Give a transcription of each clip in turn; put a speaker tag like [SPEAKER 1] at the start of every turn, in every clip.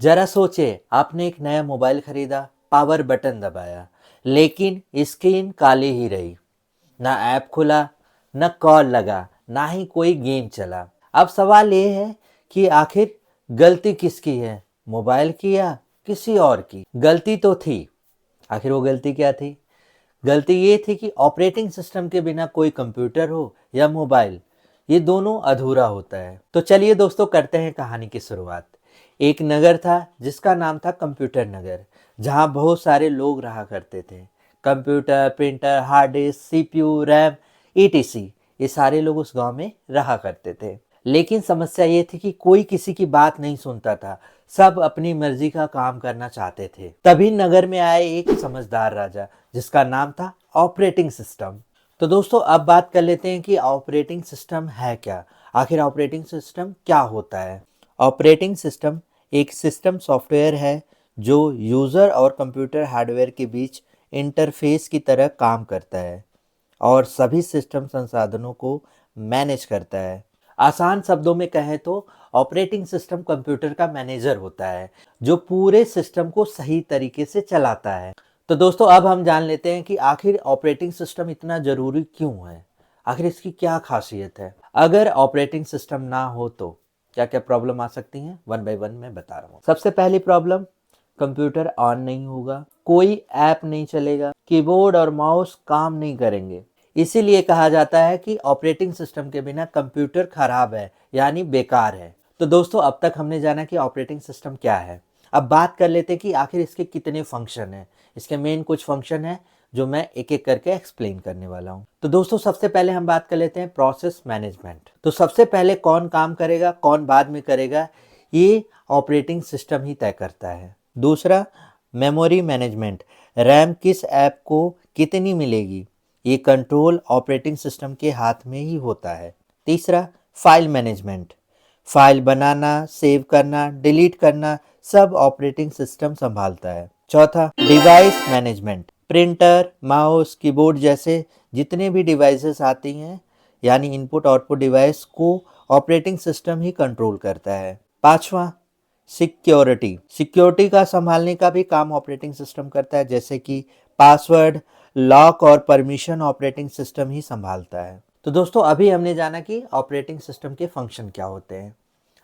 [SPEAKER 1] जरा सोचे, आपने एक नया मोबाइल खरीदा, पावर बटन दबाया, लेकिन स्क्रीन काली ही रही। ना ऐप खुला, न कॉल लगा, ना ही कोई गेम चला। अब सवाल ये है कि आखिर गलती किसकी है, मोबाइल की या किसी और की? गलती तो थी। आखिर वो गलती क्या थी? गलती ये थी कि ऑपरेटिंग सिस्टम के बिना कोई कंप्यूटर हो या मोबाइल, ये दोनों अधूरा होता है। तो चलिए दोस्तों, करते हैं कहानी की शुरुआत। एक नगर था जिसका नाम था कंप्यूटर नगर, जहाँ बहुत सारे लोग रहा करते थे। Computer, printer, hard disk, CPU, RAM, etc, ये सारे लोग उस गांव में रहा करते थे। लेकिन समस्या ये थी कि कोई किसी की बात नहीं सुनता था। सब अपनी मर्जी का काम करना चाहते थे। तभी नगर में आए एक समझदार राजा, जिसका नाम था ऑपरेटिंग सिस्टम। तो दोस्तों, अब बात कर लेते हैं कि ऑपरेटिंग सिस्टम है क्या। आखिर ऑपरेटिंग सिस्टम क्या होता है? ऑपरेटिंग सिस्टम एक सिस्टम सॉफ्टवेयर है जो यूज़र और कंप्यूटर हार्डवेयर के बीच इंटरफेस की तरह काम करता है और सभी सिस्टम संसाधनों को मैनेज करता है। आसान शब्दों में कहें तो ऑपरेटिंग सिस्टम कंप्यूटर का मैनेजर होता है, जो पूरे सिस्टम को सही तरीके से चलाता है। तो दोस्तों, अब हम जान लेते हैं कि आखिर ऑपरेटिंग सिस्टम इतना ज़रूरी क्यों है। आखिर इसकी क्या खासियत है? अगर ऑपरेटिंग सिस्टम ना हो तो क्या क्या प्रॉब्लम आ सकती हैं, वन बाय वन मैं बता रहा हूँ। सबसे पहली प्रॉब्लम, कंप्यूटर ऑन नहीं होगा, कोई ऐप नहीं चलेगा, कीबोर्ड और माउस काम नहीं करेंगे। इसीलिए कहा जाता है कि ऑपरेटिंग सिस्टम के बिना कंप्यूटर खराब है, यानी बेकार है। तो दोस्तों, अब तक हमने जाना कि ऑपरेटिंग सिस्टम क्या है। अब बात कर लेते हैं कि आखिर इसके कितने फंक्शन हैं। इसके मेन कुछ फंक्शन हैं जो मैं एक एक करके एक्सप्लेन करने वाला हूँ। तो दोस्तों, सबसे पहले हम बात कर लेते हैं प्रोसेस मैनेजमेंट। तो सबसे पहले कौन काम करेगा, कौन बाद में करेगा, ये ऑपरेटिंग सिस्टम ही तय करता है। दूसरा, मेमोरी मैनेजमेंट। रैम किस ऐप को कितनी मिलेगी, ये कंट्रोल ऑपरेटिंग सिस्टम के हाथ में ही होता है। तीसरा, फाइल मैनेजमेंट। फाइल बनाना, सेव करना, डिलीट करना सब ऑपरेटिंग सिस्टम संभालता है। चौथा, device management. Printer, mouse, keyboard जैसे जितने भी डिवाइसेस आती हैं, यानी इनपुट आउटपुट डिवाइस को ऑपरेटिंग सिस्टम ही कंट्रोल करता है। पांचवा, सिक्योरिटी। सिक्योरिटी का संभालने का भी काम ऑपरेटिंग सिस्टम करता है, जैसे कि पासवर्ड, लॉक और परमिशन ऑपरेटिंग सिस्टम ही संभालता है। तो दोस्तों, अभी हमने जाना कि ऑपरेटिंग सिस्टम के फंक्शन क्या होते हैं।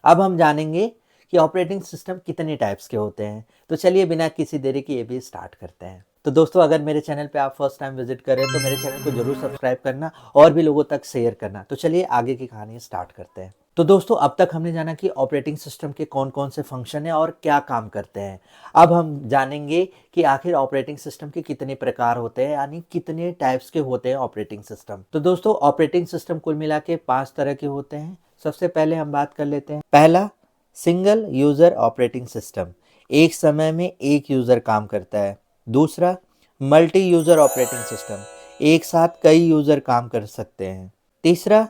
[SPEAKER 1] अब हम जानेंगे कि ऑपरेटिंग सिस्टम कितने टाइप्स के होते हैं। तो चलिए बिना किसी देरी के ये भी स्टार्ट करते हैं। तो दोस्तों, अगर मेरे चैनल पे आप फर्स्ट टाइम विजिट कर रहे हैं तो मेरे चैनल को जरूर सब्सक्राइब करना और भी लोगों तक शेयर करना। तो चलिए आगे की कहानी स्टार्ट करते हैं। तो दोस्तों, अब तक हमने जाना कि ऑपरेटिंग सिस्टम के कौन कौन से फंक्शन हैं और क्या काम करते हैं। अब हम जानेंगे कि आखिर ऑपरेटिंग सिस्टम के कितने प्रकार होते हैं, यानी कितने टाइप्स के होते हैं ऑपरेटिंग सिस्टम। तो दोस्तों, ऑपरेटिंग सिस्टम कुल मिला के 5 तरह के होते हैं। सबसे पहले हम बात कर लेते हैं। पहला, सिंगल यूजर ऑपरेटिंग सिस्टम। एक समय में एक यूजर काम करता है। दूसरा, मल्टी यूजर ऑपरेटिंग सिस्टम। एक साथ कई यूजर काम कर सकते हैं। तीसरा,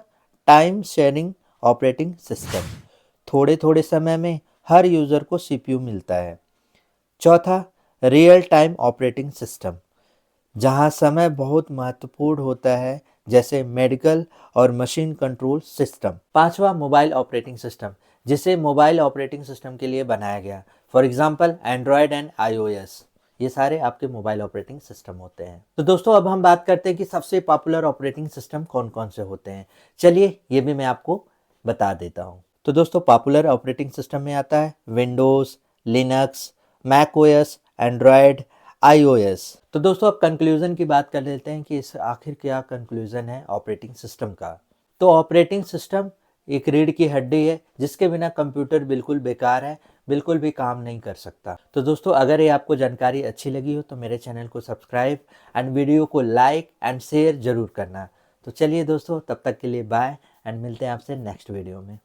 [SPEAKER 1] टाइम शेयरिंग ऑपरेटिंग सिस्टम। थोड़े थोड़े समय में हर यूजर को सीपीयू मिलता है। चौथा, रियल टाइम ऑपरेटिंग सिस्टम, जहां समय बहुत महत्वपूर्ण होता है, जैसे मेडिकल और मशीन कंट्रोल सिस्टम। पांचवा, मोबाइल ऑपरेटिंग सिस्टम, जिसे मोबाइल ऑपरेटिंग सिस्टम के लिए बनाया गया। For example Android and iOS, ये सारे आपके मोबाइल ऑपरेटिंग सिस्टम होते हैं। तो दोस्तों, अब हम बात करते हैं कि सबसे पॉपुलर ऑपरेटिंग सिस्टम कौन कौन से होते हैं। चलिए ये भी मैं आपको बता देता हूँ। तो दोस्तों, पॉपुलर ऑपरेटिंग सिस्टम में आता है Windows, Linux, Mac OS, Android, iOS. तो दोस्तों, अब कंक्लूजन की बात कर लेते हैं कि इस आखिर क्या कंक्लूजन है ऑपरेटिंग सिस्टम का। तो ऑपरेटिंग सिस्टम एक रीढ़ की हड्डी है, जिसके बिना कंप्यूटर बिल्कुल बेकार है, बिल्कुल भी काम नहीं कर सकता। तो दोस्तों, अगर ये आपको जानकारी अच्छी लगी हो तो मेरे चैनल को सब्सक्राइब एंड वीडियो को लाइक एंड शेयर जरूर करना। तो चलिए दोस्तों, तब तक के लिए बाय एंड मिलते हैं आपसे नेक्स्ट वीडियो में।